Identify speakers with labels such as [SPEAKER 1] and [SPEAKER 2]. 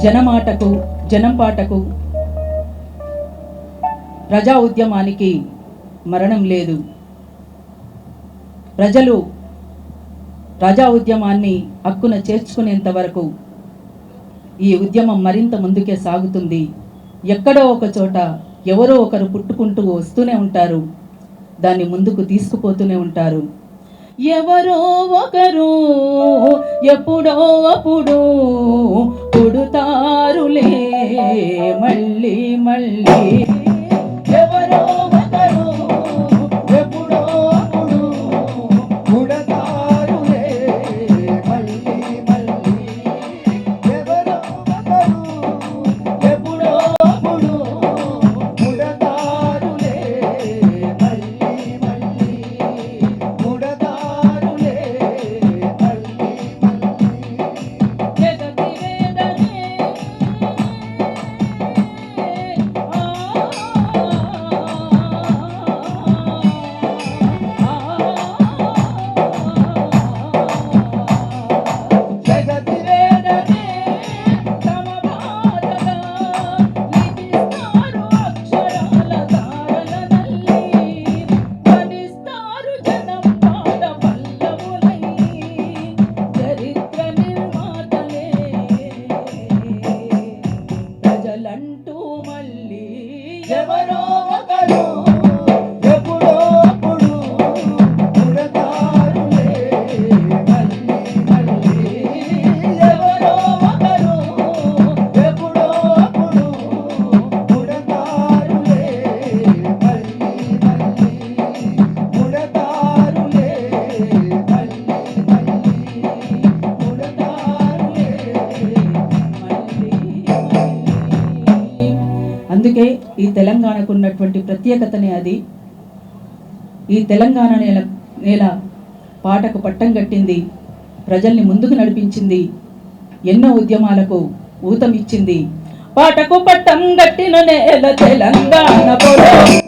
[SPEAKER 1] జనమాటకు, జనం పాటకు, ప్రజా ఉద్యమానికి మరణం లేదు. ప్రజలు ప్రజా ఉద్యమాన్ని హక్కున చేర్చుకునేంత వరకు ఈ ఉద్యమం మరింత ముందుకే సాగుతుంది. ఎక్కడో ఒక చోట ఎవరో ఒకరు పుట్టుకుంటూ వస్తూనే ఉంటారు, దాన్ని ముందుకు తీసుకుపోతూనే ఉంటారు. ఎవరో ఒకరు ఎప్పుడో అప్పుడు పుడతారులే మళ్ళీ మళ్ళీ. ఎవరో ఒకరు ఎప్పుడో అప్పుడు పుడతారులే మళ్ళీ మళ్ళీ. ఎవరో ఒకరు ఎప్పుడో అప్పుడు పుడతారులే మళ్ళీ మళ్ళీ. పుడతారులే మళ్ళీ మళ్ళీ. జగతి వేదనే ఎవరో ఒకరు ఎప్పుడో అప్పుడు పుడతారులే మళ్ళీ మళ్ళీ. ఎవరో ఒకరు ఎప్పుడో అప్పుడు పుడతారులే మళ్ళీ మళ్ళీ. పుడతారులే మళ్ళీ మళ్ళీ. పుడతారులే మళ్ళీ. అందుకే ఈ తెలంగాణకు ఉన్నటువంటి ప్రత్యేకతనే అది. ఈ తెలంగాణ నేల పాటకు పట్టం కట్టింది, ప్రజల్ని ముందుకు నడిపించింది, ఎన్నో ఉద్యమాలకు ఊతమిచ్చింది. పాటకు పట్టం కట్టిన నేల తెలంగాణ పొలం.